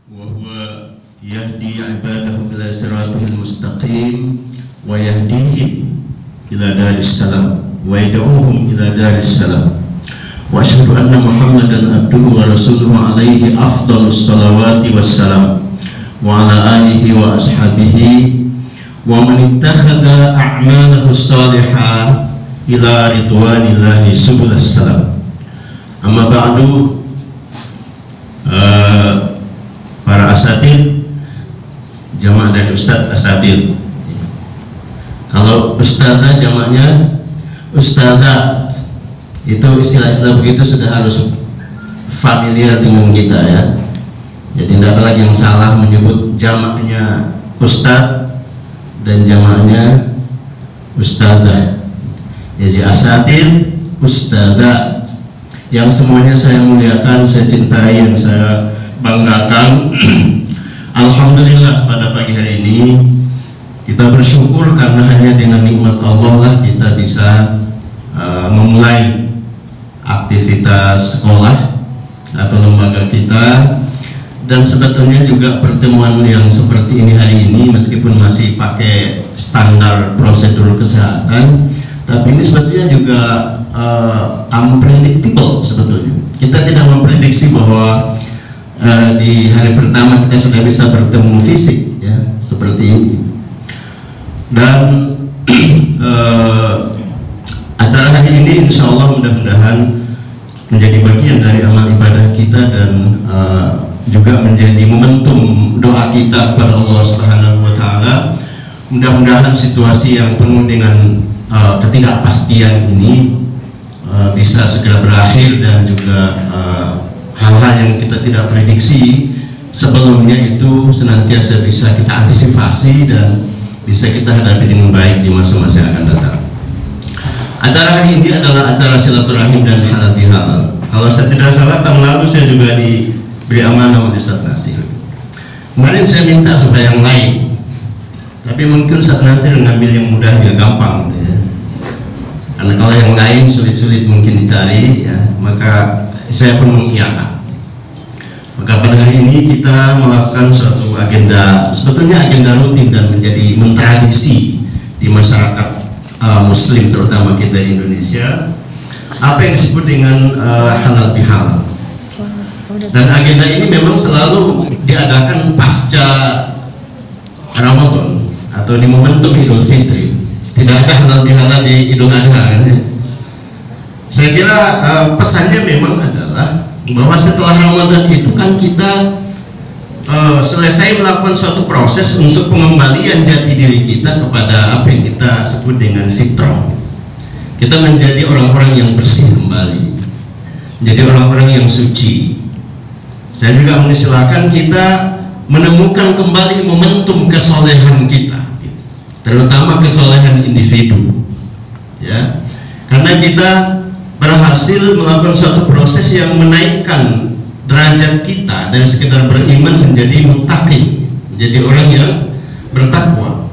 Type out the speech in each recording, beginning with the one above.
وهو يهدي عباده إلى صراطه المستقيم ويهديهم إلى دار السلام ويدعوهم إلى دار السلام وأشهد أن محمدا عبده ورسوله عليه أفضل الصلوات والسلام وعلى آله وأصحابه ومن اتخذ أعماله الصالحة إلى رضوان الله سبل السلام. Amma ba'du, para asatid, jamaah dan ustadz asatid. Kalau ustadzah jamaknya ustadzat, itu istilah-istilah begitu sudah harus familiar dengan kita ya. Jadi tidak ada lagi yang salah menyebut jamaknya ustadz dan jamaknya ustadzah. Jadi asatid, ustadzat, yang semuanya saya muliakan, saya cintai, yang saya banggakan. Alhamdulillah pada pagi hari ini kita bersyukur karena hanya dengan nikmat Allah lah kita bisa memulai aktivitas sekolah atau lembaga kita. Dan sebetulnya juga pertemuan yang seperti ini hari ini meskipun masih pakai standar prosedur kesehatan, tapi ini sebetulnya juga unpredictable. Sebetulnya kita tidak memprediksi bahwa di hari pertama kita sudah bisa bertemu fisik ya seperti ini. Dan acara hari ini insya Allah mudah-mudahan menjadi bagian dari amal ibadah kita dan juga menjadi momentum doa kita kepada Allah Subhanahu wa Ta'ala. Mudah-mudahan situasi yang penuh dengan ketidakpastian ini bisa segera berakhir dan juga hal-hal yang kita tidak prediksi sebelumnya itu senantiasa bisa kita antisipasi dan bisa kita hadapi dengan baik di masa-masa yang akan datang. Acara hari ini adalah acara silaturahim dan halal bihalal. Kalau saya tidak salah tahun lalu saya juga diberi amanah oleh Ustaz Nasir. Kemarin saya minta supaya yang lain, tapi mungkin Ustaz Nasir ngambil yang mudah yang gampang gitu ya. Karena kalau yang lain sulit-sulit mungkin dicari ya, maka saya pun mengiyakan. Maka pada hari ini kita melakukan suatu agenda, sebetulnya agenda rutin dan menjadi mentradisi di masyarakat Muslim terutama kita di Indonesia, apa yang disebut dengan halal bihalal. Dan agenda ini memang selalu diadakan pasca Ramadan atau di momentum Idul Fitri. Tidak ada halal bihalal di Idul Adha kan? Saya kira pesannya memang adalah bahwa setelah Ramadan itu kan kita selesai melakukan suatu proses untuk pengembalian jati diri kita kepada apa yang kita sebut dengan fitrah. Kita menjadi orang-orang yang bersih kembali, menjadi orang-orang yang suci. Saya juga mengistilahkan kita menemukan kembali momentum kesolehan kita, terutama kesolehan individu ya, karena kita berhasil melakukan suatu proses yang menaikkan derajat kita dari sekedar beriman menjadi muttaqi, menjadi orang yang bertakwa.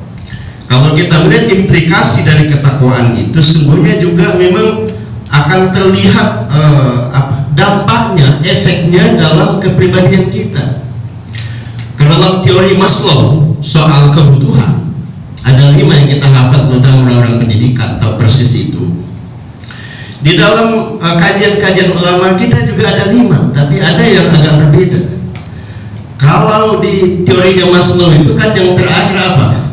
Kalau kita melihat implikasi dari ketakwaan itu, sesungguhnya juga memang akan terlihat dampaknya, efeknya dalam kepribadian kita. Karena dalam teori Maslow soal kebutuhan ada 5 yang kita hafal, terutama orang-orang pendidikan tahu persis itu. Di dalam kajian-kajian ulama kita juga ada 5, tapi ada yang agak berbeda. Kalau di teorinya Maslow itu kan yang terakhir apa?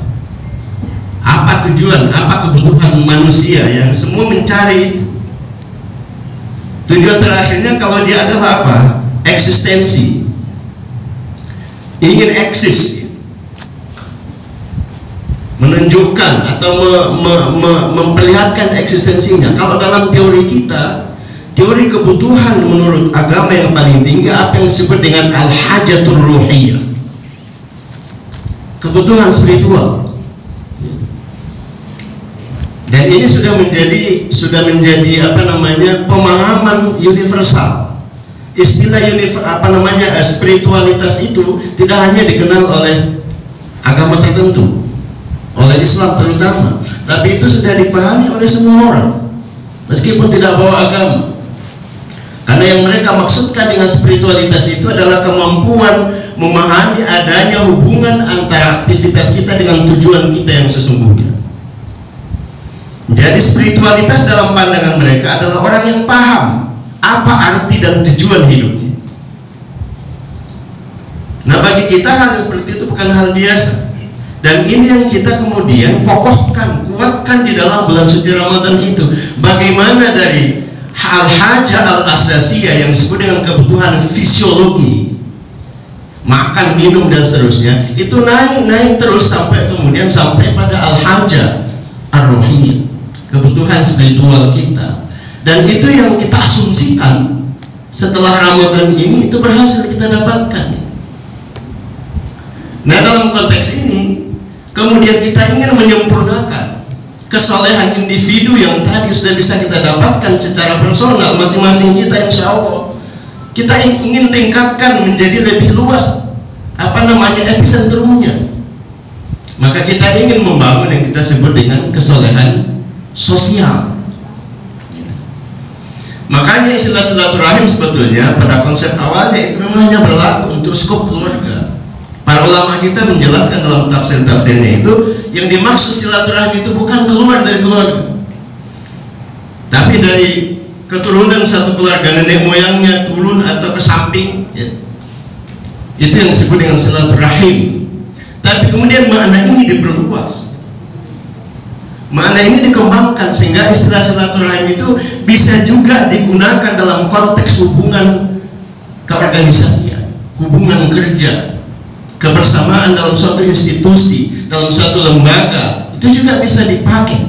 Apa tujuan, apa kebutuhan manusia yang semua mencari itu? Tujuan terakhirnya kalau dia adalah apa? Eksistensi, ingin eksis, menunjukkan atau memperlihatkan eksistensinya. Kalau dalam teori kita, teori kebutuhan menurut agama yang paling tinggi apa yang disebut dengan al-hajatul ruhiyah, kebutuhan spiritual. Dan ini sudah menjadi apa namanya pemahaman universal. Istilah spiritualitas itu tidak hanya dikenal oleh agama tertentu, oleh Islam terutama, tapi itu sudah dipahami oleh semua orang meskipun tidak bawa agama. Karena yang mereka maksudkan dengan spiritualitas itu adalah kemampuan memahami adanya hubungan antara aktivitas kita dengan tujuan kita yang sesungguhnya. Jadi spiritualitas dalam pandangan mereka adalah orang yang paham apa arti dan tujuan hidupnya. Nah, bagi kita hal yang seperti itu bukan hal biasa. Dan ini yang kita kemudian kokohkan, kuatkan di dalam bulan suci Ramadan itu. Bagaimana dari hal-haja al-asasiyah yang disebut dengan kebutuhan fisiologi, makan, minum dan seterusnya, itu naik terus sampai kemudian sampai pada al-haja ar-ruhiyah, kebutuhan spiritual kita. Dan itu yang kita asumsikan setelah Ramadan ini itu berhasil kita dapatkan. Nah, dalam konteks ini kemudian kita ingin menyempurnakan kesolehan individu yang tadi sudah bisa kita dapatkan secara personal masing-masing kita, insya Allah kita ingin tingkatkan menjadi lebih luas epicentrumnya. Maka kita ingin membangun yang kita sebut dengan kesolehan sosial. Makanya istilah silaturahim sebetulnya pada konsep awalnya itu memang hanya berlaku untuk skop keluarga. Para ulama kita menjelaskan dalam tafsir-tafsirnya itu yang dimaksud silaturahim itu bukan keluar dari keluarga, tapi dari keturunan satu keluarga, nenek moyangnya turun atau ke samping, ya. Itu yang disebut dengan silaturahim. Tapi kemudian makna ini diperluas, makna ini dikembangkan sehingga istilah silaturahim itu bisa juga digunakan dalam konteks hubungan keorganisasian, hubungan kerja, kebersamaan dalam suatu institusi, dalam suatu lembaga. Itu juga bisa dipakai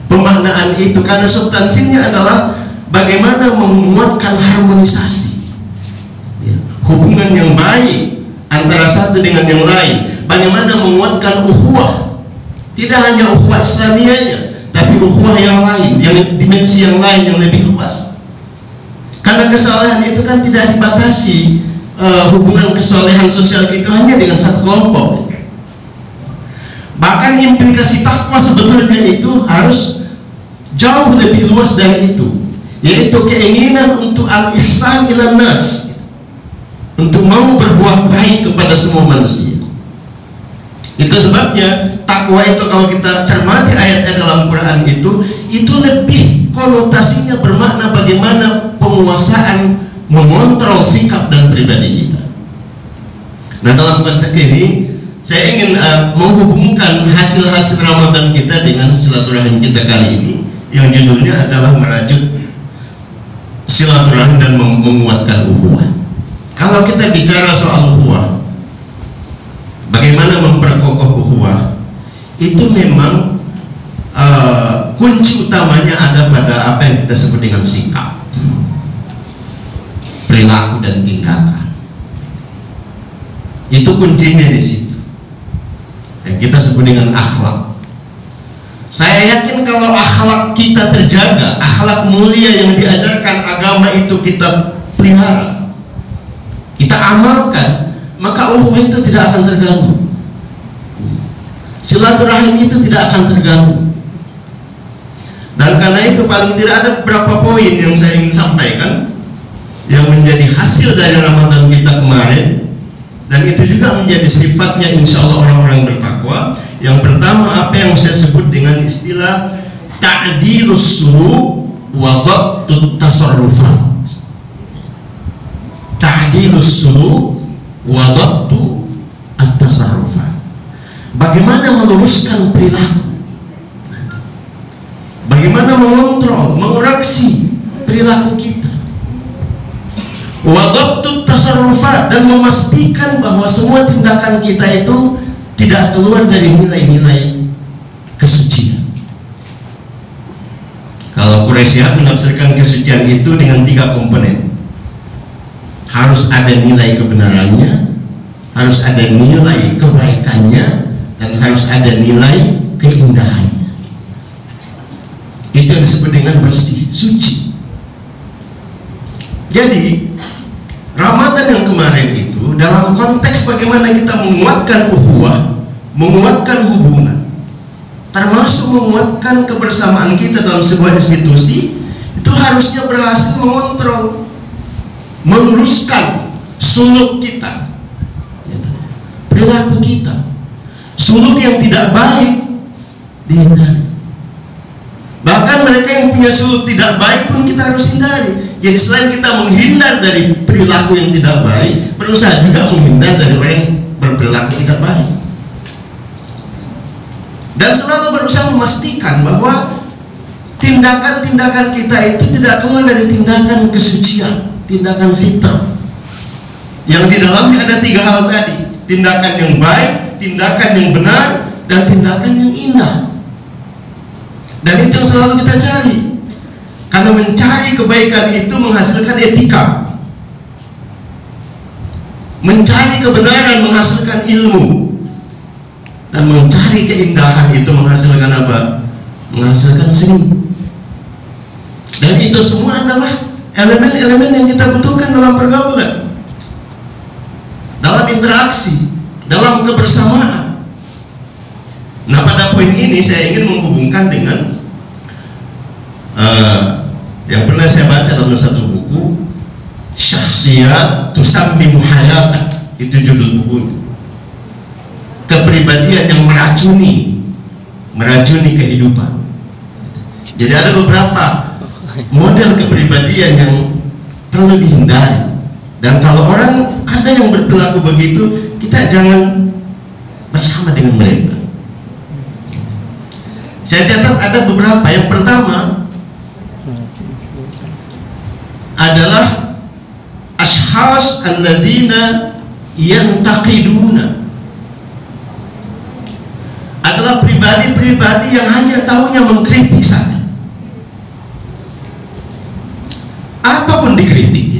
pemaknaan itu, karena substansinya adalah bagaimana menguatkan harmonisasi, ya, hubungan yang baik antara satu dengan yang lain, bagaimana menguatkan ukhuwah, tidak hanya ukhuwah Islamiyahnya, tapi ukhuwah yang lain, yang dimensi yang lain yang lebih luas. Karena kesalahan itu kan tidak dibatasi hubungan kesolehan sosial kita hanya dengan satu kelompok. Bahkan implikasi takwa sebetulnya itu harus jauh lebih luas dari itu, yaitu keinginan untuk al-ihsan ilan nas, untuk mau berbuat baik kepada semua manusia. Itu sebabnya takwa itu kalau kita cermati ayat-ayat dalam Quran itu lebih konotasinya bermakna bagaimana penguasaan mengontrol sikap dan pribadi kita. Nah, dalam konteks ini saya ingin menghubungkan hasil-hasil Ramadan kita dengan silaturahim kita kali ini, yang judulnya adalah merajut silaturahim dan menguatkan ukhuwah. Kalau kita bicara soal ukhuwah, bagaimana memperkokoh ukhuwah, itu memang kunci utamanya ada pada apa yang kita sebut dengan sikap, perilaku dan tindakan. Itu kuncinya di situ, yang kita sebut dengan akhlak. Saya yakin kalau akhlak kita terjaga, akhlak mulia yang diajarkan agama itu kita pelihara, kita amalkan, maka ukhuwah itu tidak akan terganggu, silaturahim itu tidak akan terganggu. Dan karena itu paling tidak ada beberapa poin yang saya ingin sampaikan yang menjadi hasil dari Ramadan kita kemarin, dan itu juga menjadi sifatnya insya Allah orang-orang bertakwa. Yang pertama, apa yang saya sebut dengan istilah ta'dilus suluk wa dhabtut tasarrufat. Ta'dilus suluk wa dhabtut at-tasarrufat. Bagaimana meluruskan perilaku, bagaimana mengontrol, mengoreksi perilaku kita, wa dhabtut tasarrufat, dan memastikan bahwa semua tindakan kita itu tidak keluar dari nilai-nilai kesucian. Kalau Quraisyah menafsirkan kesucian itu dengan 3 komponen. Harus ada nilai kebenarannya, harus ada nilai kebaikannya, dan harus ada nilai keindahannya. Itu yang disebut dengan bersih, suci. Jadi Ramadan yang kemarin itu dalam konteks bagaimana kita menguatkan ukhuwah, menguatkan hubungan, termasuk menguatkan kebersamaan kita dalam sebuah institusi, itu harusnya berhasil mengontrol meluruskan suluk kita, perilaku kita. Suluk yang tidak baik dihindari. Bahkan mereka yang punya suluk tidak baik pun kita harus hindari. Jadi selain kita menghindar dari perilaku yang tidak baik, perlu saya juga menghindar dari orang yang berperilaku tidak baik. Dan selalu berusaha memastikan bahwa tindakan-tindakan kita itu tidak keluar dari tindakan kesucian, tindakan fitrah. Yang di dalamnya ada 3 hal tadi: tindakan yang baik, tindakan yang benar, dan tindakan yang indah. Dan itu yang selalu kita cari, karena mencari kebaikan itu menghasilkan etika, mencari kebenaran menghasilkan ilmu, dan mencari keindahan itu menghasilkan apa? Menghasilkan seni. Dan itu semua adalah elemen-elemen yang kita butuhkan dalam pergaulan, dalam interaksi, dalam kebersamaan. Nah, pada poin ini saya ingin menghubungkan dengan yang pernah saya baca dalam satu buku, Syakhsiyat Tusammimu Hayatak, itu judul bukunya. Kepribadian yang meracuni kehidupan. Jadi ada beberapa model kepribadian yang perlu dihindari. Dan kalau orang ada yang berperilaku begitu, kita jangan bersama dengan mereka. Saya catat ada beberapa. Yang pertama adalah ashkhas alladzina yantaqiduna, adalah pribadi-pribadi yang hanya tahunya mengkritik saja. Apapun dikritik.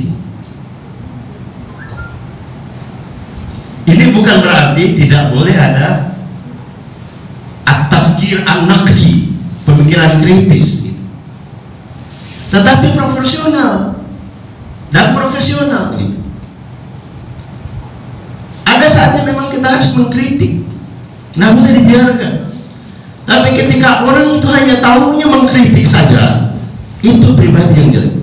Ini bukan berarti tidak boleh ada at-tafkir an-naqdi, pemikiran kritis, tetapi proporsional dan profesional. Ada saatnya memang kita harus mengkritik, nggak boleh dibiarkan. Tapi ketika orang itu hanya tahunya mengkritik saja, itu pribadi yang jelek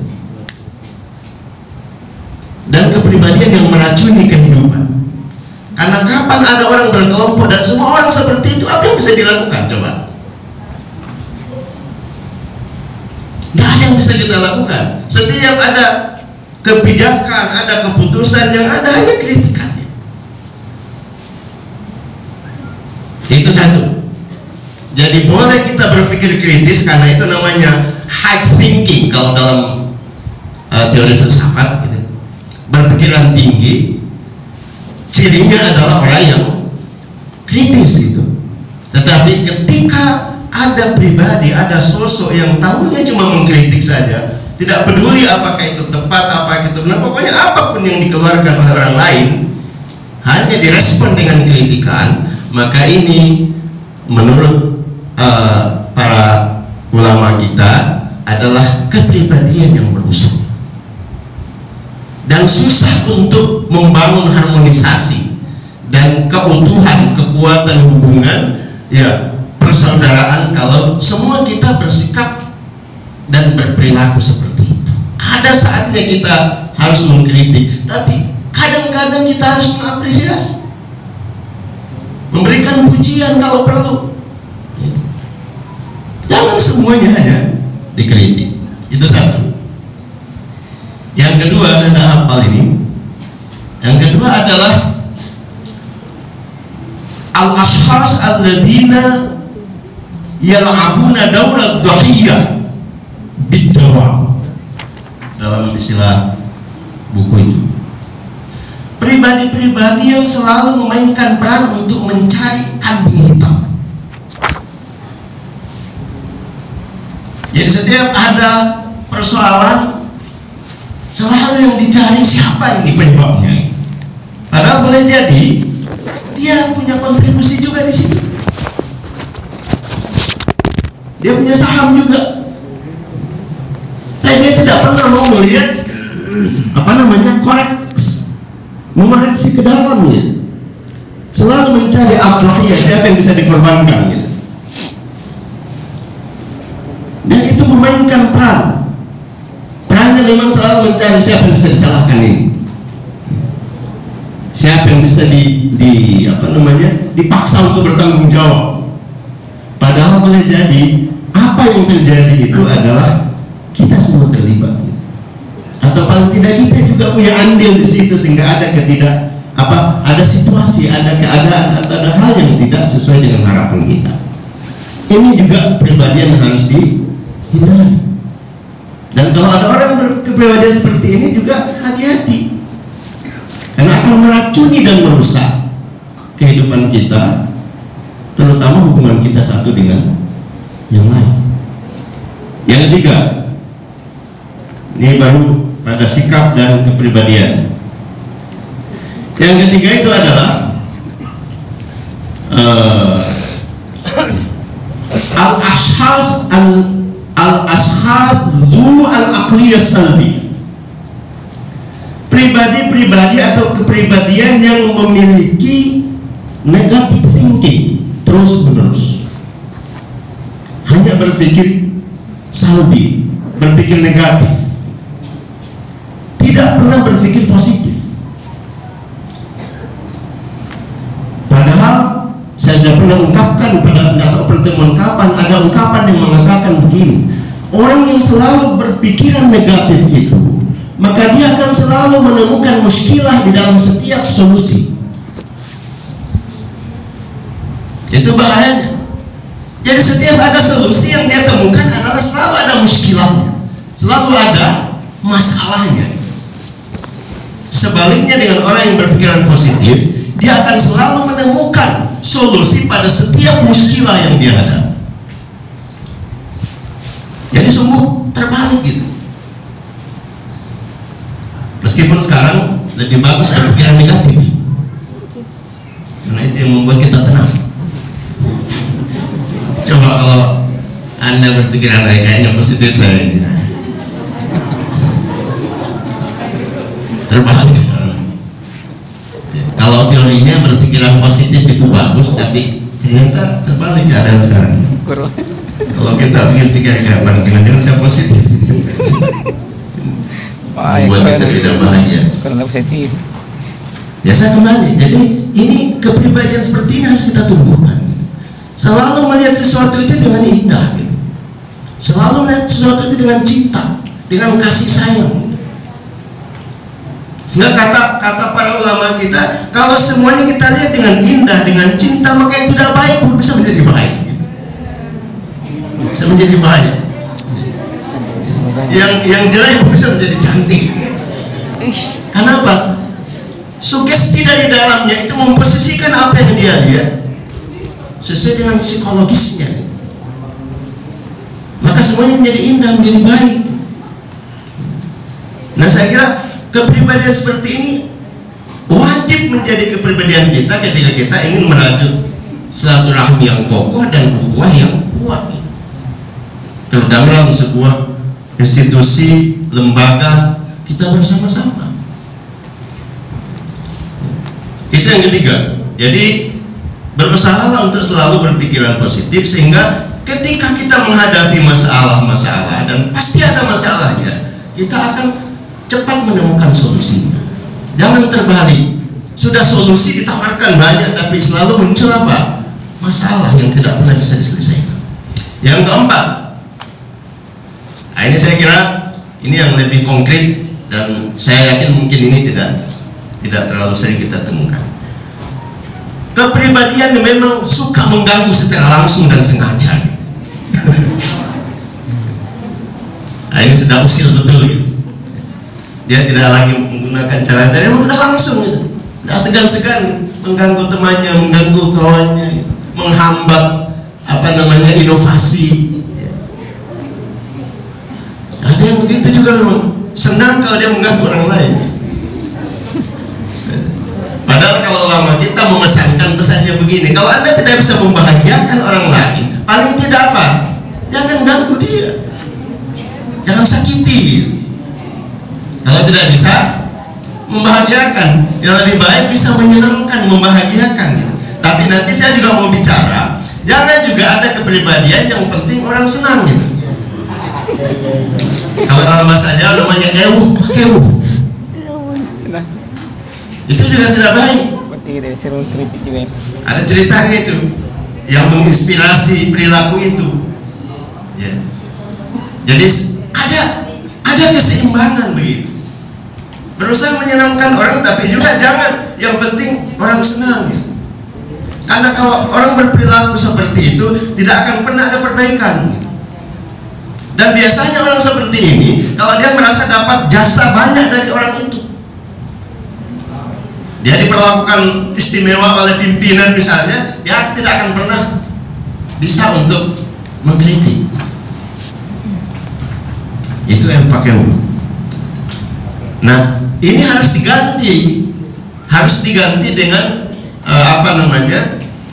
dan kepribadian yang meracuni kehidupan. Karena kapan ada orang berkelompok dan semua orang seperti itu, apa yang bisa dilakukan? Coba. Nggak ada yang bisa kita lakukan. Setiap ada kebijakan, ada keputusan, yang ada hanya kritikannya. Itu satu. Jadi boleh kita berpikir kritis, karena itu namanya high thinking kalau dalam teori filsafat gitu. Berpikiran tinggi, cirinya adalah orang yang kritis itu. Tetapi ketika ada pribadi, ada sosok yang tahunya cuma mengkritik saja, tidak peduli apakah itu tepat, apakah itu benar, pokoknya apapun yang dikeluarkan oleh orang lain hanya direspon dengan kritikan, maka ini menurut para ulama kita adalah kepribadian yang merusak dan susah untuk membangun harmonisasi dan keutuhan, kekuatan hubungan, ya, persaudaraan kalau semua kita bersikap dan berperilaku seperti itu. Ada saatnya kita harus mengkritik, tapi kadang-kadang kita harus mengapresiasi, memberikan pujian kalau perlu. Jangan semuanya hanya dikritik. Itu satu. Yang kedua, saya tidak hafal ini. Yang kedua adalah al-ashkhas alladzina yal'abuna daurat dhahiyah bid-dawa, dalam istilah buku itu. Pribadi-pribadi yang selalu memainkan peran untuk mencari kambing hitam. Jadi setiap ada persoalan, selalu yang dicari siapa ini penyebabnya. Padahal boleh jadi dia punya kontribusi juga di sini. Dia punya saham juga. Tapi dia tidak pernah mau melihat mengoreksi ke dalamnya. Selalu mencari afdaliyah, siapa yang bisa dikorbankan gitu. Dan itu memainkan perannya memang selalu mencari siapa yang bisa disalahkan ini, siapa yang bisa dipaksa untuk bertanggung jawab. Padahal boleh jadi apa yang terjadi itu adalah kita semua terlibat, atau paling tidak kita juga punya andil di situ, sehingga ada ada situasi, ada keadaan, atau ada hal yang tidak sesuai dengan harapan kita. Ini juga kepribadian yang harus dihindari. Dan kalau ada orang berkepribadian seperti ini juga hati-hati, karena akan meracuni dan merusak kehidupan kita, terutama hubungan kita satu dengan yang lain. Yang ketiga, ini baru pada sikap dan kepribadian. Yang ketiga itu adalah al-ashkhas dhu al-aqliyah salbi, pribadi-pribadi atau kepribadian yang memiliki negative thinking terus menerus, hanya berpikir salbi, berpikir negatif, tidak pernah berpikir positif. Padahal saya sudah pernah ungkapkan pada pertemuan kapan, ada ungkapan yang mengatakan begini: orang yang selalu berpikiran negatif itu, maka dia akan selalu menemukan muskilah di dalam setiap solusi. Itu bahayanya. Jadi setiap ada solusi yang dia temukan adalah selalu ada muskilahnya, selalu ada masalahnya. Sebaliknya dengan orang yang berpikiran positif, dia akan selalu menemukan solusi pada setiap muskilah yang dia hadapi. Jadi sungguh terbalik gitu. Meskipun sekarang lebih bagus berpikiran negatif, karena itu yang membuat kita tenang. Coba kalau Anda berpikiran kayaknya positif, saya terbalik sekarang. Kalau teorinya berpikiran positif itu bagus, tapi ternyata terbalik keadaan sekarang. Kalau kita pikir-pikir jangan saya positif, membuat kita tidak bahagia. Karena positif. Ya saya kembali. Jadi ini kepribadian seperti ini harus kita tumbuhkan. Selalu melihat sesuatu itu dengan indah, gitu. Selalu melihat sesuatu itu dengan cinta, dengan kasih sayang. Sehingga kata para ulama kita, kalau semuanya kita lihat dengan indah, dengan cinta, maka yang tidak baik pun bisa menjadi baik, gitu. Bisa menjadi baik. Yang jelek pun bisa menjadi cantik. Kenapa? Sugesti dari dalamnya itu memposisikan apa yang dia lihat sesuai dengan psikologisnya, maka semuanya menjadi indah, menjadi baik. Nah, saya kira kepribadian seperti ini wajib menjadi kepribadian kita ketika kita ingin merajut silaturahmi yang kokoh dan ukhuwah yang kuat, terutama dalam sebuah institusi, lembaga kita bersama-sama. Itu yang ketiga. Jadi berusahalah untuk selalu berpikiran positif, sehingga ketika kita menghadapi masalah-masalah, dan pasti ada masalahnya, kita akan cepat menemukan solusinya. Jangan terbalik, sudah solusi ditawarkan banyak, tapi selalu muncul apa? Masalah yang tidak pernah bisa diselesaikan. Yang keempat, nah ini saya kira ini yang lebih konkret, dan saya yakin mungkin ini tidak terlalu sering kita temukan. Kepribadian yang memang suka mengganggu secara langsung dan sengaja. Nah, ini sudah usil betul, gitu. Dia tidak lagi menggunakan cara-cara yang sudah langsung, gitu. Tidak segan-segan mengganggu temannya, mengganggu kawannya, gitu. Menghambat inovasi. Ada yang begitu juga memang senang kalau dia mengganggu orang lain. Padahal kalau ulama kita memesankan pesannya begini: kalau Anda tidak bisa membahagiakan orang lain, paling tidak apa? Jangan ganggu dia, jangan sakiti. Kalau tidak bisa membahagiakan, yang lebih baik bisa menyenangkan, membahagiakan. Tapi nanti saya juga mau bicara, jangan juga ada kepribadian yang penting orang senang, gitu. Kalau dalam bahasa Jawa namanya kewuh. Itu juga tidak baik. Ada ceritanya itu yang menginspirasi perilaku itu. Ya. Jadi ada keseimbangan begitu. Berusaha menyenangkan orang, tapi juga jangan yang penting orang senang. Ya. Karena kalau orang berperilaku seperti itu tidak akan pernah ada perbaikan. Dan biasanya orang seperti ini kalau dia merasa dapat jasa banyak dari orang itu, dia diperlakukan istimewa oleh pimpinan misalnya, dia tidak akan pernah bisa untuk mengkritik. Itu yang pakai umum. Nah, ini harus diganti dengan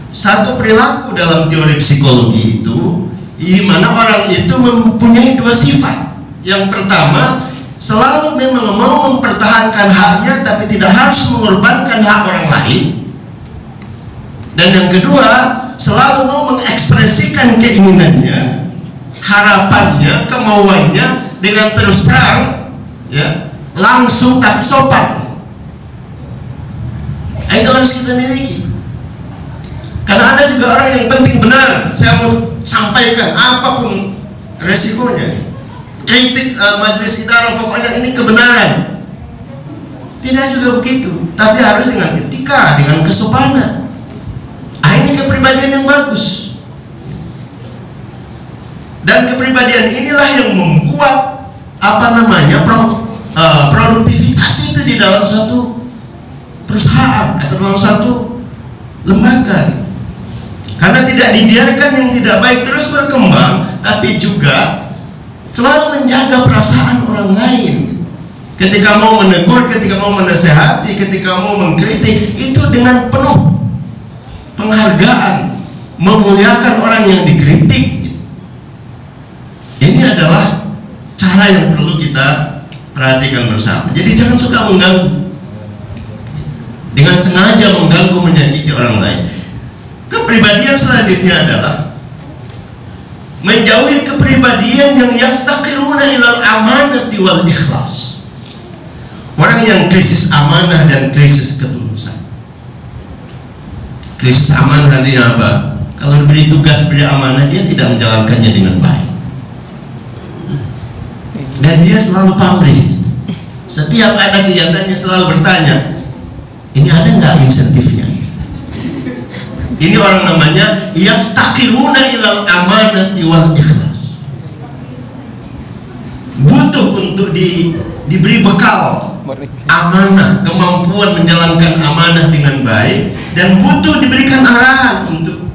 satu perilaku dalam teori psikologi itu, di mana orang itu mempunyai dua sifat. Yang pertama, selalu memang mau mempertahankan haknya, tapi tidak harus mengorbankan hak orang lain. Dan yang kedua, selalu mau mengekspresikan keinginannya, harapannya, kemauannya dengan terus terang, ya, langsung tapi sopan. Itu harus kita miliki. Karena ada juga orang yang penting benar, saya mau sampaikan apapun resikonya. Kritik majelis idara, pokoknya ini kebenaran. Tidak juga begitu, tapi harus dengan etika, dengan kesopanan. Ini kepribadian yang bagus. Dan kepribadian inilah yang membuat produktivitas itu di dalam satu perusahaan atau dalam satu lembaga. Karena tidak dibiarkan yang tidak baik terus berkembang, tapi juga selalu menjaga perasaan orang lain. Ketika mau menegur, ketika mau menasehati, ketika mau mengkritik, itu dengan penuh penghargaan, memuliakan orang yang dikritik. Ini adalah cara yang perlu kita perhatikan bersama. Jadi jangan suka mengganggu, dengan sengaja mengganggu, menyakiti orang lain. Kepribadian selanjutnya adalah menjauhi kepribadian yang yastaqiruna ilal amanati wal ikhlas. Orang yang krisis amanah dan krisis ketulusan. Krisis amanah artinya apa? Kalau diberi tugas, beri amanah, dia tidak menjalankannya dengan baik. Dan dia selalu pamrih. Setiap ada kegiatannya selalu bertanya, ini ada nggak insentifnya? Ini orang namanya yastaqiruna ilal amanati wal ikhlas. Butuh untuk diberi bekal amanah, kemampuan menjalankan amanah dengan baik, dan butuh diberikan arahan untuk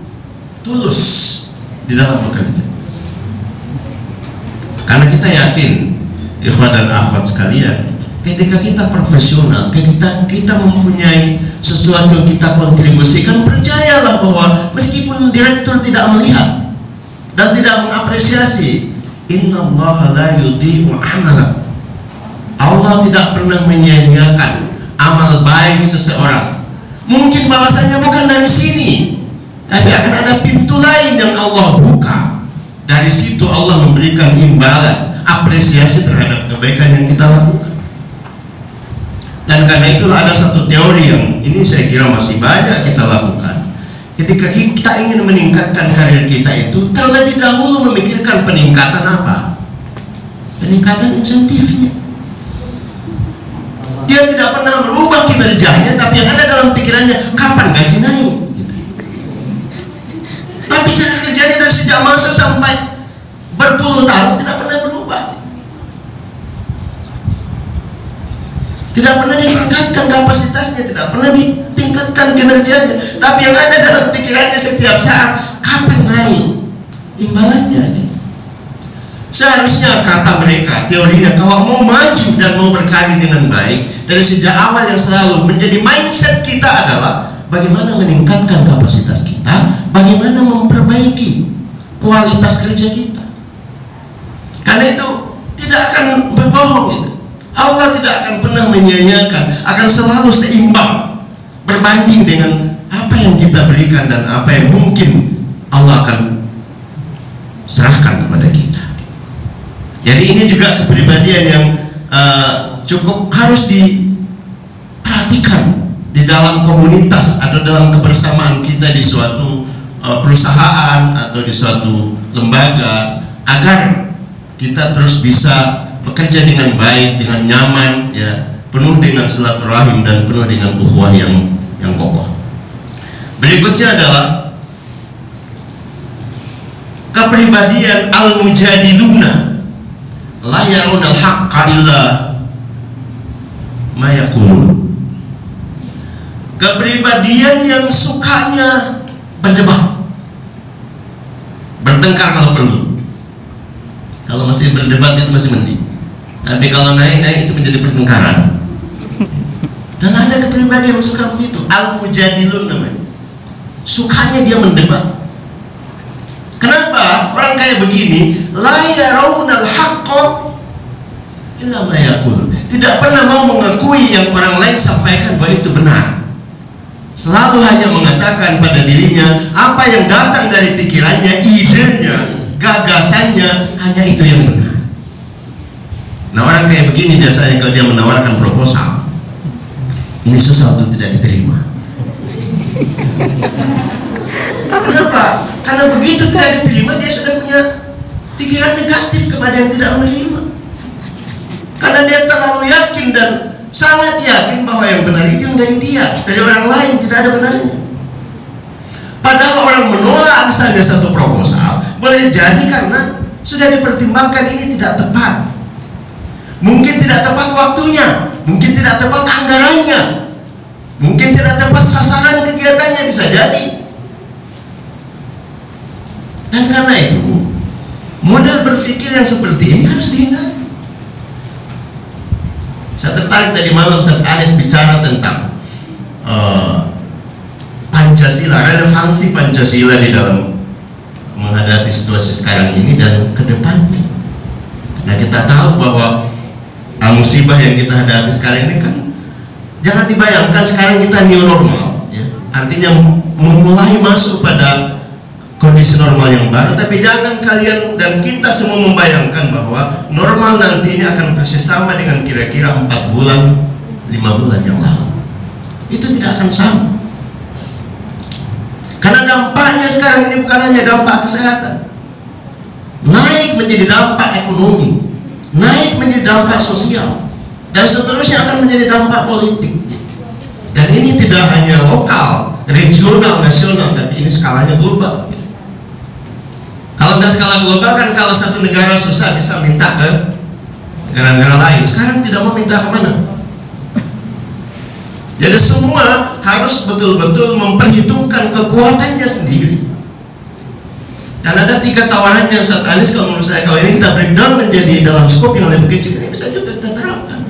tulus di dalam bekerja. Karena kita yakin, ikhwan dan akhwat sekalian, ketika kita profesional, ketika kita mempunyai sesuatu yang kita kontribusikan, percayalah bahwa meskipun direktur tidak melihat dan tidak mengapresiasi, innallaha la yudhi'u amala, Allah tidak pernah menyia-nyiakan amal baik seseorang. Mungkin balasannya bukan dari sini, tapi akan ada pintu lain yang Allah buka. Dari situ Allah memberikan imbalan, apresiasi terhadap kebaikan yang kita lakukan. Dan karena itulah ada satu teori yang ini saya kira masih banyak kita lakukan. Ketika kita ingin meningkatkan karir kita itu, terlebih dahulu memikirkan peningkatan apa? Peningkatan insentifnya. Dia tidak pernah merubah kinerjanya, tapi yang ada dalam pikirannya, kapan gaji naik? Gitu. Tapi cara kerjanya dari sejak masa sampai berpuluh tahun tidak pernah berubah. Tidak pernah ditingkatkan kapasitasnya, tidak pernah ditingkatkan kinerjanya, tapi yang ada dalam pikirannya setiap saat, kapan naik imbalannya. Seharusnya kata mereka, teorinya, kalau mau maju dan mau berkarir dengan baik, dari sejak awal yang selalu menjadi mindset kita adalah bagaimana meningkatkan kapasitas kita, bagaimana memperbaiki kualitas kerja kita. Karena itu tidak akan berbohong gitu. Allah tidak akan pernah menyia-nyiakan, akan selalu seimbang berbanding dengan apa yang kita berikan dan apa yang mungkin Allah akan serahkan kepada kita. Jadi ini juga kepribadian yang cukup harus diperhatikan di dalam komunitas atau dalam kebersamaan kita di suatu perusahaan atau di suatu lembaga, agar kita terus bisa bekerja dengan baik, dengan nyaman, ya, penuh dengan silaturahim dan penuh dengan ukhuwah yang kokoh. Berikutnya adalah kepribadian al-mujadiluna la yarawna al-haqqa illa ma yaqulun. Kepribadian yang sukanya berdebat, bertengkar kalau perlu. Kalau masih berdebat itu masih mending, tapi kalau naik-naik itu menjadi pertengkaran. Dan ada kepribadian yang suka begitu, al-mujadilun namanya, sukanya dia mendebat. Kenapa? Orang kayak begini, la yarawna al-haqqa illa ma yaqulun, tidak pernah mau mengakui yang orang lain sampaikan bahwa itu benar. Selalu hanya mengatakan pada dirinya apa yang datang dari pikirannya, idenya, gagasannya, hanya itu yang benar. Nah, orang kayak begini biasanya kalau dia menawarkan proposal, ini susah untuk tidak diterima. Kenapa? Karena begitu tidak diterima, dia sudah punya pikiran negatif kepada yang tidak menerima. Karena dia terlalu yakin dan sangat yakin bahwa yang benar itu yang dari dia, dari orang lain, tidak ada benarnya. Padahal orang menolak misalnya satu proposal, boleh jadi karena sudah dipertimbangkan ini tidak tepat. Mungkin tidak tepat waktunya, mungkin tidak tepat anggarannya, mungkin tidak tepat sasaran kegiatannya, bisa jadi. Dan karena itu, model berpikir yang seperti ini harus dihindari. Saya tertarik tadi malam saat Anies bicara tentang Pancasila, relevansi Pancasila di dalam menghadapi situasi sekarang ini dan ke depannya. Nah, kita tahu bahwa musibah yang kita hadapi sekarang ini kan, jangan dibayangkan sekarang kita new normal, ya. Artinya memulai masuk pada kondisi normal yang baru, tapi jangan kalian dan kita semua membayangkan bahwa normal nanti ini akan persis sama dengan kira-kira 4 bulan, 5 bulan yang lalu. Itu tidak akan sama. Karena dampaknya sekarang ini bukan hanya dampak kesehatan, naik menjadi dampak ekonomi, naik menjadi dampak sosial, dan seterusnya akan menjadi dampak politik. Dan ini tidak hanya lokal, regional, nasional, tapi ini skalanya global. Kalau dari skala global kan, kalau satu negara susah bisa minta ke negara-negara lain. Sekarang tidak mau minta kemana. Jadi semua harus betul-betul memperhitungkan kekuatannya sendiri. Dan ada 3 tawaran yang Ustaz Anies, kalau menurut saya, kalau ini kita breakdown menjadi dalam skop yang lebih kecil, ini bisa juga kita terapkan.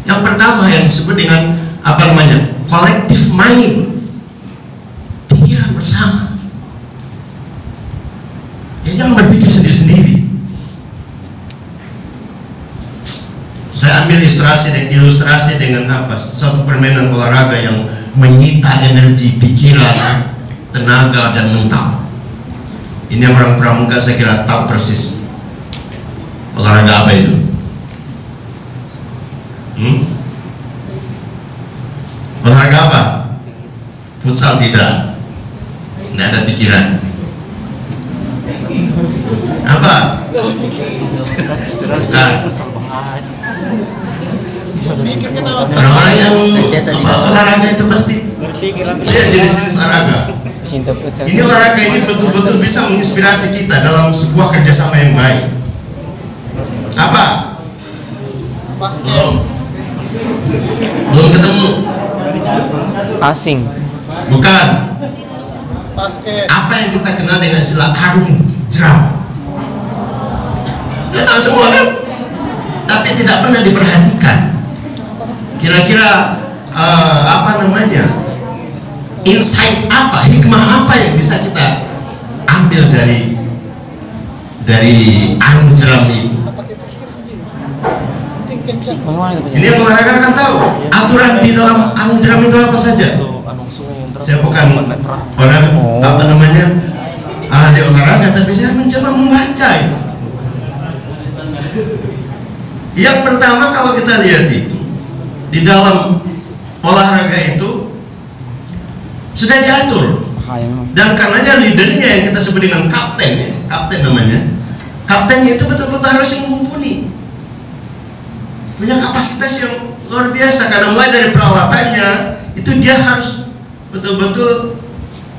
Yang pertama yang disebut dengan apa namanya, collective mind, pikiran bersama. Ya, jangan berpikir sendiri-sendiri. Saya ambil ilustrasi dengan apa? Suatu permainan olahraga yang menyita energi pikiran, tenaga, dan mental. Ini orang pramuka saya kira tahu persis. Olahraga apa itu? Olahraga apa? Futsal tidak. Tidak ada pikiran. Apa? Nah, orang-orang yang olahraga itu pasti dia jenis olahraga. Ini olahraga ini betul-betul bisa menginspirasi kita dalam sebuah kerjasama yang baik. Apa? Belum ketemu. Passing. Bukan. Basket. Apa yang kita kenal dengan istilah arung jeram? Kita tahu semua kan? Tapi tidak pernah diperhatikan. Kira-kira apa namanya? Insight apa, hikmah apa yang bisa kita ambil dari arung jeram itu? Ini yang olahraga kan tahu aturan di dalam arung jeram itu apa saja. Saya bukan orang apa namanya ahli olahraga, tapi saya mencoba membaca itu. Yang pertama, kalau kita lihat itu di dalam olahraga itu sudah diatur, dan karenanya leadernya yang kita sebut dengan kapten, ya, kapten namanya. Kaptennya itu betul-betul harus yang mumpuni, punya kapasitas yang luar biasa, karena mulai dari peralatannya itu dia harus betul-betul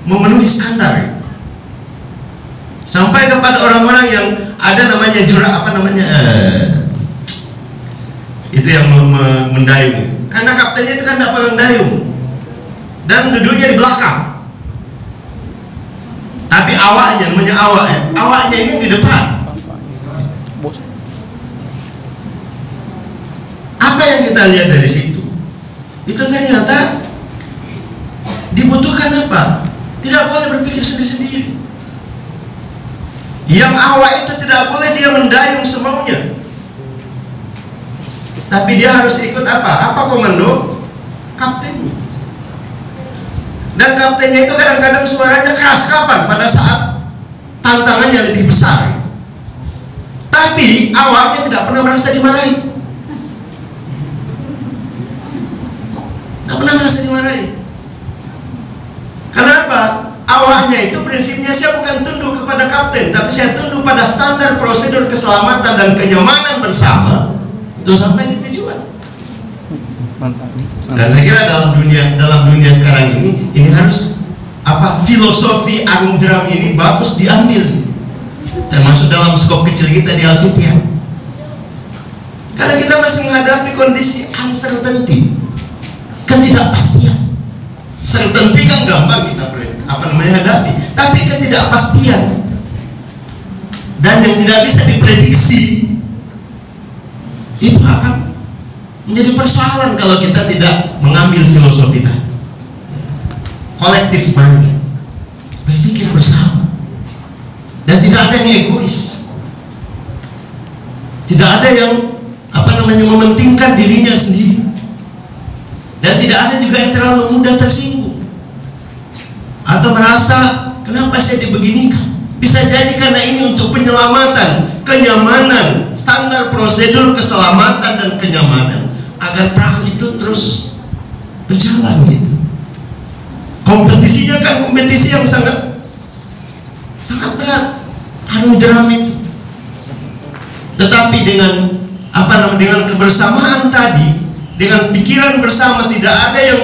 memenuhi standar, sampai kepada orang-orang yang ada namanya itu yang mendayung, karena kaptennya itu kan tidak pernah mendayung dan duduknya di belakang, tapi awaknya ini di depan. Apa yang kita lihat dari situ? Itu ternyata dibutuhkan apa? Tidak boleh berpikir sendiri-sendiri. Yang awak itu tidak boleh dia mendayung semaunya, tapi dia harus ikut apa komando kaptennya. Dan kaptennya itu kadang-kadang suaranya keras kapan? Pada saat tantangannya lebih besar. Tapi awaknya tidak pernah merasa dimarahi. Tidak pernah merasa dimarahi. Kenapa? Awaknya itu prinsipnya saya bukan tunduk kepada kapten, tapi saya tunduk pada standar prosedur keselamatan dan kenyamanan bersama untuk sampai di tujuan. Dan saya kira dalam dunia sekarang ini harus filosofi Arung Jeram ini bagus diambil, termasuk dalam skop kecil kita di Alfitian, karena kita masih menghadapi kondisi uncertainty, ketidakpastian. Certainty kan gampang kita hadapi, tapi ketidakpastian dan yang tidak bisa diprediksi itu akan menjadi persoalan kalau kita tidak mengambil filosofi tadi. Kolektif mind, berpikir bersama, dan tidak ada yang egois, tidak ada yang mementingkan dirinya sendiri, dan tidak ada juga yang terlalu mudah tersinggung atau merasa kenapa saya dibeginikan. Bisa jadi karena ini untuk penyelamatan, kenyamanan, standar prosedur keselamatan dan kenyamanan agar perahu itu terus berjalan gitu. Kompetisinya kan kompetisi yang sangat berat, Arung Jeram itu. Tetapi dengan dengan kebersamaan tadi, dengan pikiran bersama, tidak ada yang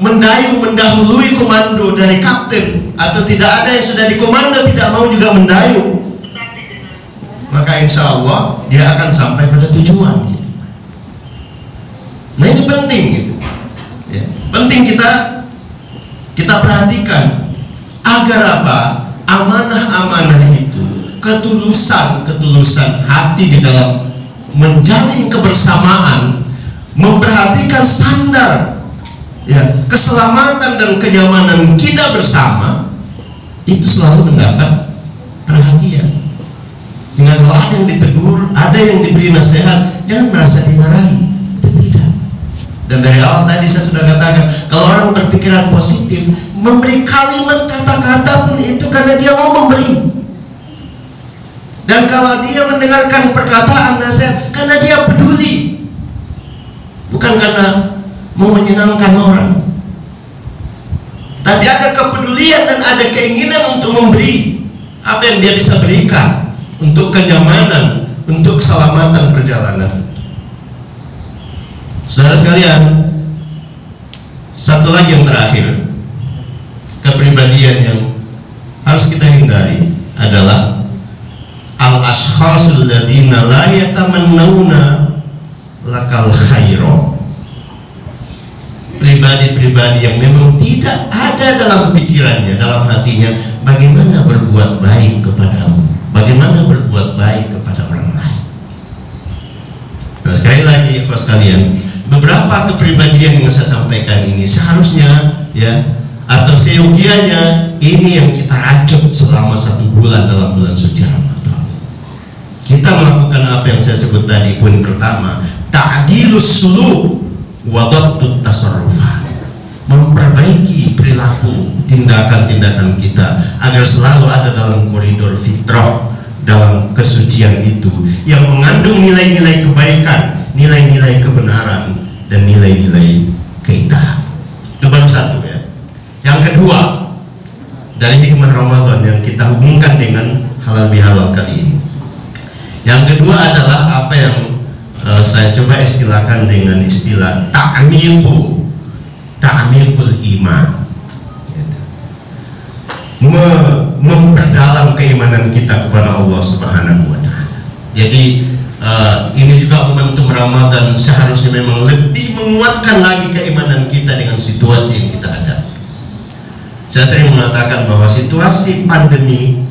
mendahului komando dari kapten, atau tidak ada yang sudah dikomando tidak mau juga mendayung, maka insya Allah dia akan sampai pada tujuan gitu. Nah ini penting gitu ya. Penting kita perhatikan agar amanah-amanah itu, ketulusan hati di dalam menjalin kebersamaan, memperhatikan standar ya keselamatan dan kenyamanan kita bersama, itu selalu mendapat perhatian. Sehingga kalau ada yang ditegur, ada yang diberi nasihat, jangan merasa dimarahi. Itu tidak. Dan dari awal tadi saya sudah katakan, kalau orang berpikiran positif, memberi kalimat kata-kata pun itu karena dia mau memberi. Dan kalau dia mendengarkan perkataan nasihat, karena dia peduli, bukan karena mau menyenangkan orang, tapi ada kepedulian dan ada keinginan untuk memberi apa yang dia bisa berikan untuk kenyamanan, untuk keselamatan perjalanan. Saudara sekalian, satu lagi yang terakhir, kepribadian yang harus kita hindari adalah al-ashkhasul ladzina la yatamannawna lakal khaira. Pribadi-pribadi yang memang tidak ada dalam pikirannya, dalam hatinya, bagaimana berbuat baik kepadamu, bagaimana berbuat baik kepada orang lain. Nah, sekali lagi ikhwas sekalian, beberapa kepribadian yang saya sampaikan ini seharusnya ya, atau seyogianya ini yang kita rajut selama 1 bulan dalam bulan suci Ramadan. Kita melakukan apa yang saya sebut tadi, poin pertama, ta'dilus suluk wa dhabtut tasarrufat, memperbaiki perilaku, tindakan-tindakan kita agar selalu ada dalam koridor fitrah, dalam kesucian itu yang mengandung nilai-nilai kebaikan, nilai-nilai kebenaran, dan nilai-nilai keindahan. Itu baru satu ya. Yang kedua, dari hikmah Ramadan yang kita hubungkan dengan halal bihalal kali ini. Yang kedua adalah apa yang saya coba istilahkan dengan istilah ta'miqul iman. Memperdalam keimanan kita kepada Allah Subhanahu wa Ta'ala. Jadi ini juga momentum Ramadan seharusnya memang lebih menguatkan lagi keimanan kita dengan situasi yang kita hadapi. Saya sering mengatakan bahwa situasi pandemi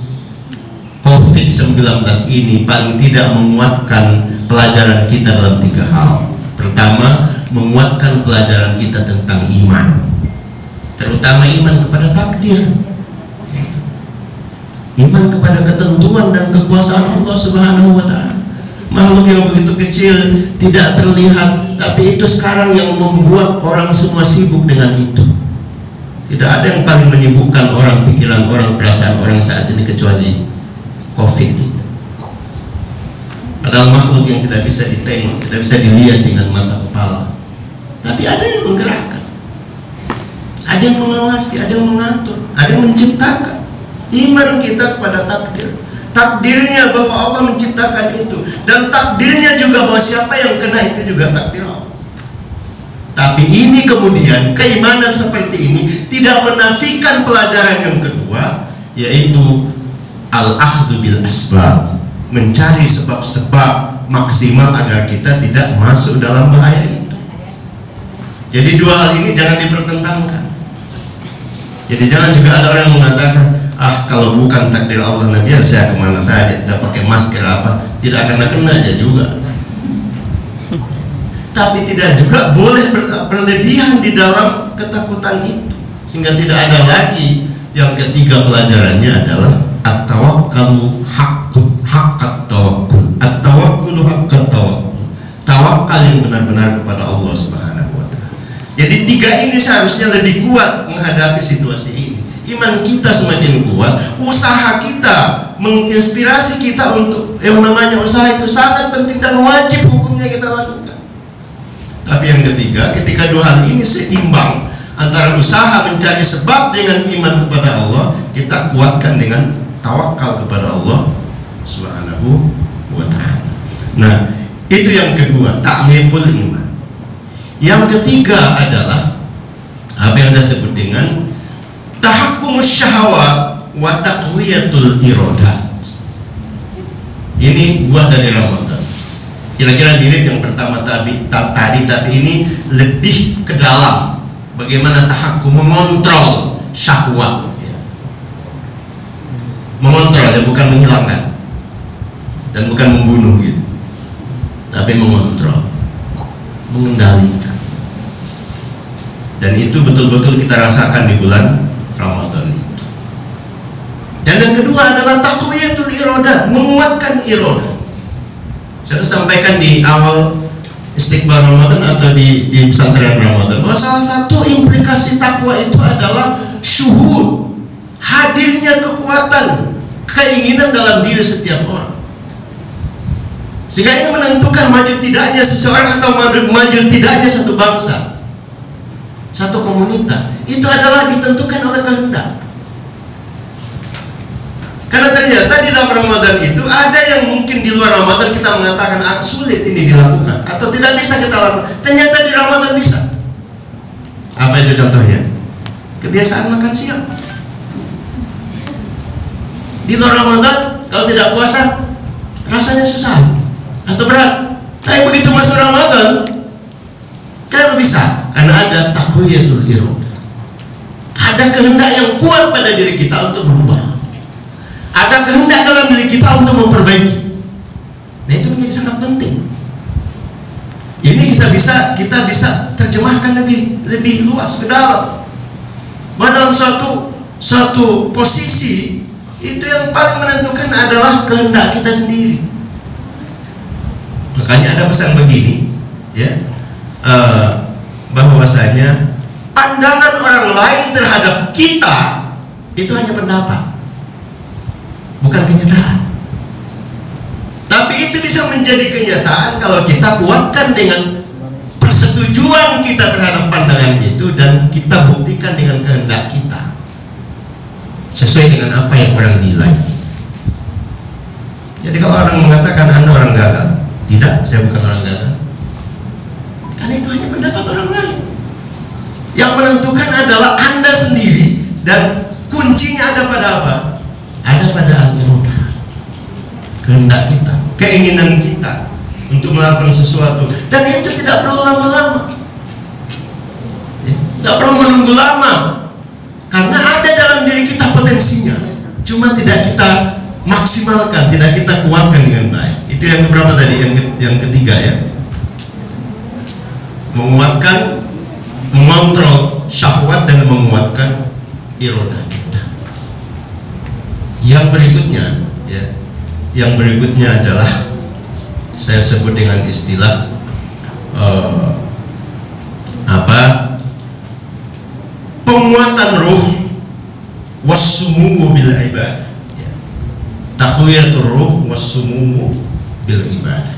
COVID-19 ini paling tidak menguatkan pelajaran kita dalam 3 hal. Pertama, menguatkan pelajaran kita tentang iman, terutama iman kepada takdir, iman kepada ketentuan dan kekuasaan Allah Subhanahu wa Ta'ala. Makhluk yang begitu kecil, tidak terlihat, tapi itu sekarang yang membuat orang semua sibuk dengan itu. Tidak ada yang paling menyibukkan orang, pikiran orang, perasaan orang saat ini kecuali COVID itu. Padahal makhluk yang tidak bisa ditengok, tidak bisa dilihat dengan mata kepala, tapi ada yang menggerakkan, ada yang mengawasi, ada yang mengatur, ada yang menciptakan. Iman kita kepada takdir, takdirnya bahwa Allah menciptakan itu, dan takdirnya juga bahwa siapa yang kena itu juga takdir Allah. Tapi ini kemudian keimanan seperti ini tidak menafikan pelajaran yang kedua, yaitu al-akhdhu bil asbab, mencari sebab-sebab maksimal agar kita tidak masuk dalam bahaya itu. Jadi dua hal ini jangan dipertentangkan. Jadi jangan juga ada orang yang mengatakan, kalau bukan takdir Allah, nah biar saya kemana saja, tidak pakai masker apa, tidak akan kena aja juga. Tapi tidak juga boleh berlebihan di dalam ketakutan itu, sehingga tidak ada lagi. Yang ketiga pelajarannya adalah at-tawakkalu haqq tawakkul, at-tawakkulu haqq tawakkul, tawakal yang benar-benar kepada Allah Subhanahu wa Ta'ala. Jadi 3 ini seharusnya lebih kuat menghadapi situasi ini. Iman kita semakin kuat, usaha kita menginspirasi kita untuk yang namanya usaha itu sangat penting dan wajib hukumnya kita lakukan. Tapi yang ketiga, ketika 2 hal ini seimbang antara usaha mencari sebab dengan iman kepada Allah, kita kuatkan dengan tawakal kepada Allah Subhanahu wa Ta'ala. Nah, itu yang kedua, ta'miqul iman. Yang ketiga adalah apa yang saya sebut dengan tahakkumus syahwat wa taqwiyatul iradat. Ini buah dari Ramadan. Kira-kira mirip yang pertama tadi, tapi ini lebih ke dalam. Bagaimana tahakkum, mengontrol syahwat, ya. Mengontrol, ya, bukan menghilangkan dan bukan membunuh gitu, tapi mengontrol, mengendalikan. Dan itu betul-betul kita rasakan di bulan Ramadan itu. Dan yang kedua adalah taqwiyatul iradah, menguatkan iradah. Saya sampaikan di awal istiqbal Ramadan atau di pesantren Ramadan bahwa salah satu implikasi takwa itu adalah syuhud, hadirnya kekuatan, keinginan dalam diri setiap orang, sehingga ini menentukan maju tidaknya seseorang atau maju tidaknya satu bangsa, satu komunitas. Itu adalah ditentukan oleh kehendak. Karena ternyata di dalam Ramadan itu ada yang mungkin di luar Ramadan kita mengatakan sulit ini dilakukan atau tidak bisa kita lakukan. Ternyata di Ramadan bisa. Apa itu contohnya? Kebiasaan makan siang. Di luar Ramadan kalau tidak puasa rasanya susah atau berat. Tapi begitu masuk Ramadan kenapa bisa? Karena ada taqwiyatul iradah. Ada kehendak yang kuat pada diri kita untuk berubah. Ada kehendak dalam diri kita untuk memperbaiki. Nah, itu menjadi sangat penting. Ini kita bisa terjemahkan lebih luas ke dalam. Dalam suatu posisi itu yang paling menentukan adalah kehendak kita sendiri. Makanya ada pesan begini, ya, bahwasanya pandangan orang lain terhadap kita itu hanya pendapat, bukan kenyataan. Tapi itu bisa menjadi kenyataan kalau kita kuatkan dengan persetujuan kita terhadap pandangan itu dan kita buktikan dengan kehendak kita sesuai dengan apa yang orang nilai. Jadi kalau orang mengatakan Anda orang gagal, tidak, saya bukan orang gagal, karena itu hanya pendapat orang lain. Yang menentukan adalah Anda sendiri, dan kuncinya ada pada apa? Ada pada al-iradah, kehendak kita, keinginan kita untuk melakukan sesuatu, dan itu tidak perlu lama-lama, tidak perlu menunggu lama, karena ada dalam diri kita potensinya, cuma tidak kita maksimalkan, tidak kita kuatkan dengan baik. Itu yang keberapa tadi? Yang ketiga ya, menguatkan, mengontrol syahwat dan menguatkan iradah kita. Yang berikutnya ya, yang berikutnya adalah saya sebut dengan istilah penguatan ruh wassumumu bil ibadah. Taqwiyatur ruh wassumumu bil ibadah.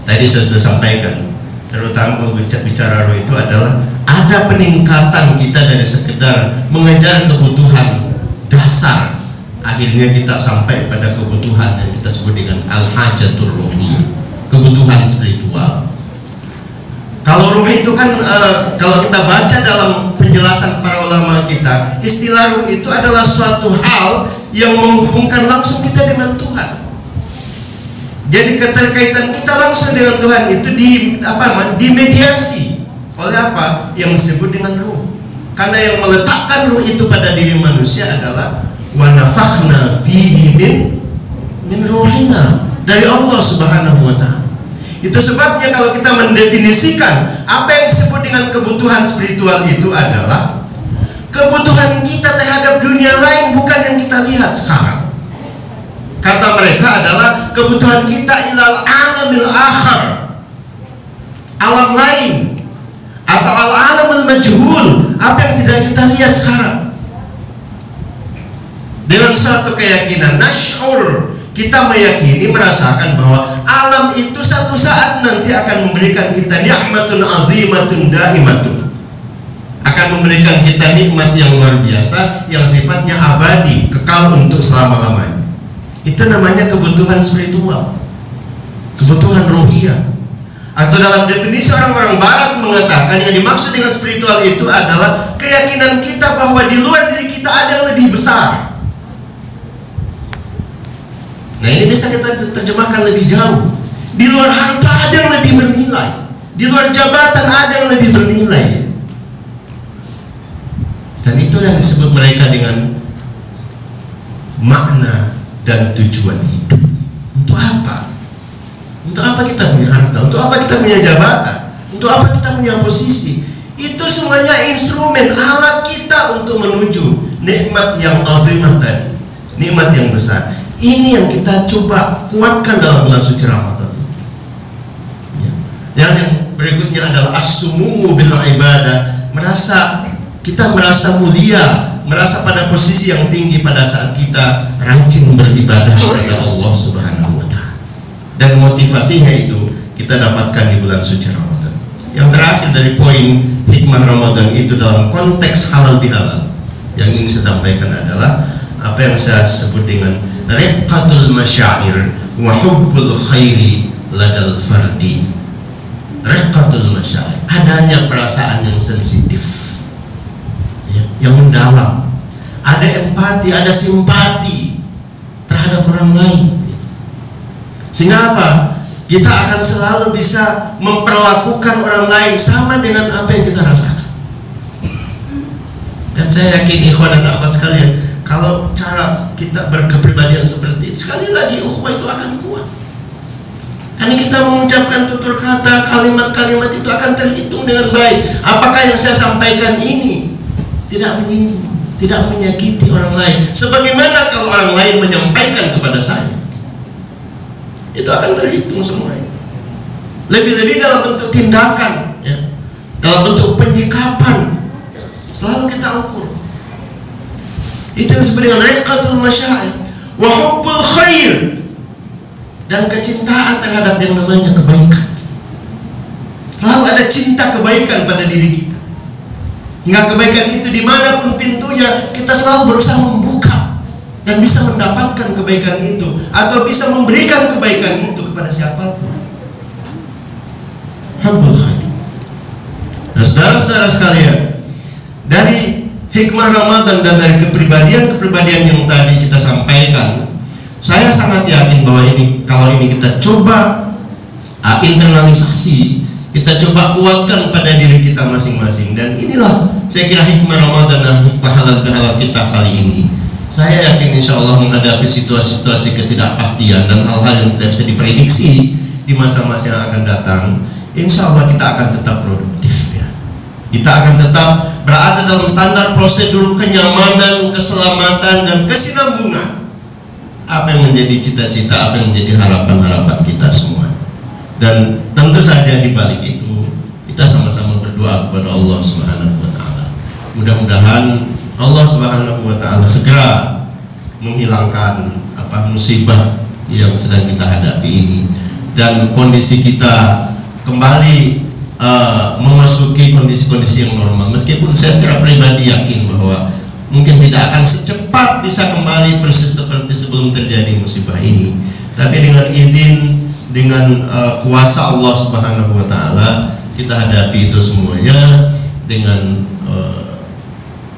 Tadi saya sudah sampaikan, terutama kalau bicara ruh itu adalah ada peningkatan kita dari sekedar mengejar kebutuhan dasar, akhirnya kita sampai pada kebutuhan yang kita sebut dengan al-hajatur ruhiyah, kebutuhan spiritual. Kalau ruh itu kan kalau kita baca dalam penjelasan para ulama kita, istilah ruh itu adalah suatu hal yang menghubungkan langsung kita dengan Tuhan. Jadi keterkaitan kita langsung dengan Tuhan itu dimediasi oleh apa? Yang disebut dengan ruh. Karena yang meletakkan ruh itu pada diri manusia adalah wa nafakhna fihi min ruhina, dari Allah Subhanahu wa taala. Itu sebabnya kalau kita mendefinisikan apa yang disebut dengan kebutuhan spiritual itu adalah kebutuhan kita terhadap dunia lain, bukan yang kita lihat sekarang. Kata mereka adalah kebutuhan kita ilal alamil akhar, alam lain, atau al-alamul majhul, apa yang tidak kita lihat sekarang. Dengan satu keyakinan nasyur, kita meyakini, merasakan bahwa alam itu satu saat nanti akan memberikan kita nikmatun azimatun daimatun, akan memberikan kita nikmat yang luar biasa, yang sifatnya abadi, kekal untuk selama-lamanya. Itu namanya kebutuhan spiritual, kebutuhan ruhiyah. Atau dalam definisi orang-orang barat mengatakan yang dimaksud dengan spiritual itu adalah keyakinan kita bahwa di luar diri kita ada yang lebih besar. Nah, ini bisa kita terjemahkan lebih jauh. Di luar harta ada yang lebih bernilai, di luar jabatan ada yang lebih bernilai. Dan itu yang disebut mereka dengan makna dan tujuan hidup. Untuk apa? Untuk apa kita punya harta? Untuk apa kita punya jabatan? Untuk apa kita punya posisi? Itu semuanya instrumen, alat kita untuk menuju nikmat yang azimah tadi, nikmat yang besar. Ini yang kita coba kuatkan dalam bulan suci Ramadan. Yang berikutnya adalah as-sumumu bil ibadah, kita merasa mulia, merasa pada posisi yang tinggi pada saat kita rajin beribadah kepada Allah Subhanahu wa taala. Dan motivasinya itu kita dapatkan di bulan suci Ramadan. Yang terakhir dari poin hikmah Ramadan itu dalam konteks halal bihalal, yang ingin saya sampaikan adalah apa yang saya sebut dengan riqqatul masyair wa hubbul khairi ladal fardi. Riqqatul masyair, adanya perasaan yang sensitif, yang mendalam, ada empati, ada simpati terhadap orang lain. Sehingga apa? Kita akan selalu bisa memperlakukan orang lain sama dengan apa yang kita rasakan. Dan saya yakin ikhwan dan akhwat sekalian, kalau cara kita berkepribadian seperti itu, sekali lagi ukhuwah itu akan kuat. Karena kita mengucapkan tutur kata, kalimat-kalimat itu akan terhitung dengan baik. Apakah yang saya sampaikan ini tidak menyinggung, tidak menyakiti orang lain, sebagaimana kalau orang lain menyampaikan kepada saya, itu akan terhitung semuanya. Lebih-lebih dalam bentuk tindakan, ya, dalam bentuk penyikapan, selalu kita ukur. Itu yang disebut dengan riqqatul masyair wa hubbul khair. dan kecintaan terhadap yang namanya kebaikan. Selalu ada cinta kebaikan pada diri kita. Hingga kebaikan itu dimanapun pintunya, kita selalu berusaha membuka dan bisa mendapatkan kebaikan itu, atau bisa memberikan kebaikan itu kepada siapapun. Hubbul khair. Nah, saudara-saudara sekalian, dari hikmah Ramadan dan dari kepribadian-kepribadian yang tadi kita sampaikan, saya sangat yakin bahwa kalau ini kita coba internalisasi, kita coba kuatkan pada diri kita masing-masing, dan inilah saya kira hikmah Ramadan dan hikmah halal bihalal kita kali ini. Saya yakin insya Allah menghadapi situasi-situasi ketidakpastian dan hal-hal yang tidak bisa diprediksi di masa-masa yang akan datang, insya Allah kita akan tetap produktif ya. Kita akan tetap berada dalam standar prosedur kenyamanan, keselamatan, dan kesinambungan. Apa yang menjadi cita-cita, apa yang menjadi harapan-harapan kita semua. Dan tentu saja di balik itu kita sama-sama berdoa kepada Allah Subhanahu wa taala. Mudah-mudahan Allah Subhanahu wa taala segera menghilangkan musibah yang sedang kita hadapi ini, dan kondisi kita kembali memasuki kondisi-kondisi yang normal. Meskipun saya secara pribadi yakin bahwa mungkin tidak akan secepat bisa kembali persis seperti sebelum terjadi musibah ini, tapi dengan izin, dengan kuasa Allah Subhanahu wa taala, kita hadapi itu semuanya dengan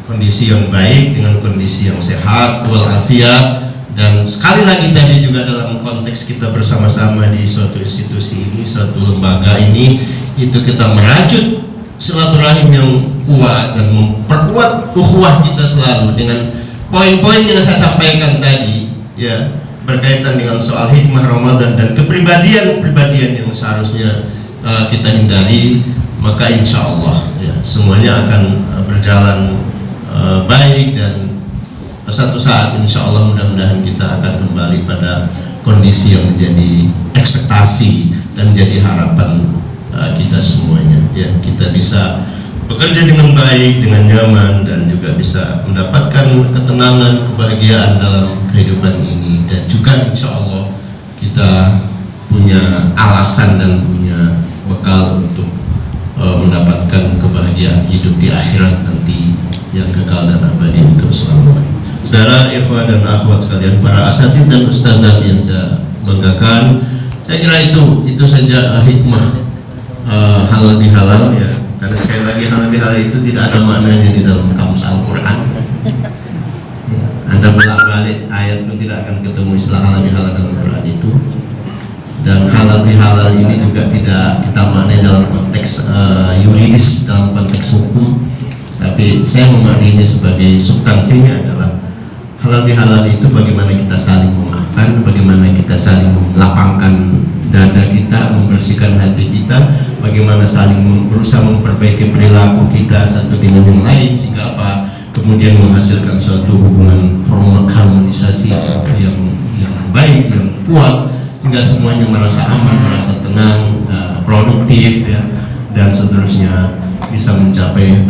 kondisi yang baik, dengan kondisi yang sehat walafiat. Dan sekali lagi tadi juga dalam konteks kita bersama-sama di suatu institusi ini, suatu lembaga ini, itu kita merajut silaturahim yang kuat dan memperkuat ukhuwah kita selalu dengan poin-poin yang saya sampaikan tadi ya, berkaitan dengan soal hikmah Ramadan dan kepribadian-kepribadian yang seharusnya kita hindari. Maka insya Allah ya, semuanya akan berjalan baik, dan satu saat insya Allah mudah-mudahan kita akan kembali pada kondisi yang menjadi ekspektasi dan menjadi harapan kita semuanya ya. Kita bisa bekerja dengan baik, dengan nyaman, dan juga bisa mendapatkan ketenangan, kebahagiaan dalam kehidupan ini, dan juga insya Allah kita punya alasan dan punya bekal untuk mendapatkan kebahagiaan hidup di akhirat nanti yang kekal dan abadi untuk selamanya. Saudara, ikhwah dan akhwat sekalian, para asatidz dan ustadzat yang saya banggakan, saya kira itu saja hikmah halal bihalal ya. Karena sekali lagi halal bihalal itu tidak ada maknanya di dalam kamus Al-Quran. Anda bolak-balik ayat pun tidak akan ketemu istilah halal bihalal dalam Quran itu. Dan halal bihalal ini juga tidak kita maknai dalam konteks yuridis, dalam konteks hukum, tapi saya memaknainya sebagai substansinya adalah halal bihalal itu bagaimana kita saling memaafkan, bagaimana kita saling melapangkan dada kita, membersihkan hati kita, bagaimana saling berusaha memperbaiki perilaku kita satu dengan yang lain, sehingga kemudian menghasilkan suatu hubungan harmonisasi yang baik, yang kuat, sehingga semuanya merasa aman, merasa tenang, produktif ya, dan seterusnya bisa mencapai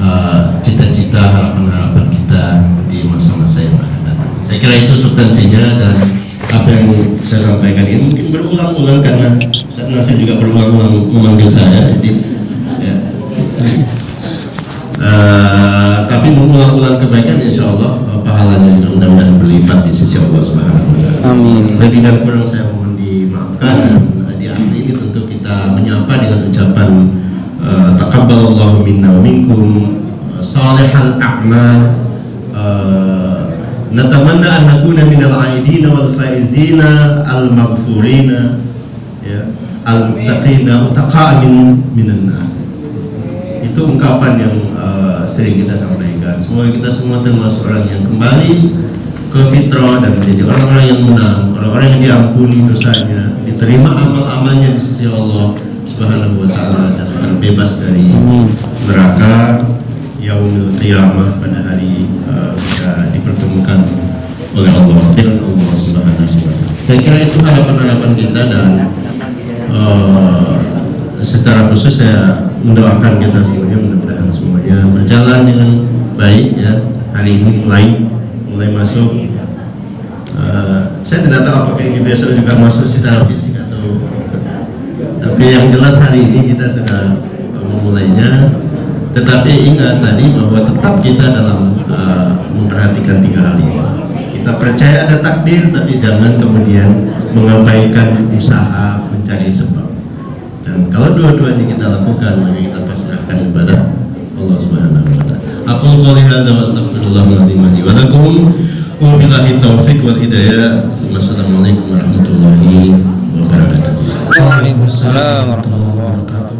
cita-cita, harapan-harapan kita di masa-masa yang akan datang. Saya kira itu substansinya, dan apa yang saya sampaikan ini mungkin berulang-ulang karena Nasir juga berulang-ulang memanggil saya, jadi ya. Tapi mengulang-ulang kebaikan, insya Allah pahalanya mudah-mudahan berlipat di sisi Allah Subhanahu wa taala. Amin. Lebih dan kurang saya mohon dimaafkan. Dan di akhir ini tentu kita menyapa dengan ucapan taqabbalallahu minna wa minkum salihal a'mal, natamanna an nakuna minal aidina wal faizina al maghfurina ya, al muttaqina utaqa'a minan nar. Itu ungkapan yang sering kita sampaikan. Semoga kita semua termasuk orang yang kembali ke fitrah dan menjadi orang-orang yang menang, orang-orang yang diampuni dosanya, diterima amal-amalnya di sisi Allah Subhanahu wa taala, dan terbebas dari neraka yaumil qiyamah pada hari kita dipertemukan oleh Allah Subhanahu wa taala. Saya kira itu harapan-harapan kita, dan secara khusus saya mendoakan kita semuanya, mudah-mudahan semuanya berjalan dengan baik ya. Hari ini mulai masuk. Saya tidak tahu apakah ini besok juga masuk secara fisik Tapi yang jelas hari ini kita sudah memulainya. Tetapi ingat tadi bahwa tetap kita dalam memperhatikan 3 hal itu. Kita percaya ada takdir, tapi jangan kemudian mengabaikan usaha mencari sebab. Dan kalau dua-duanya kita lakukan, maka kita pasrahkan kepada Allah Subhanahu wa taala. Aku qouli hadza wa astaghfirullahaladzim li wa lakum wa billahi taufiq wal hidayah. Wassalamualaikum warahmatullahi wabarakatuh. Waalaikumsalam warahmatullahi wabarakatuh.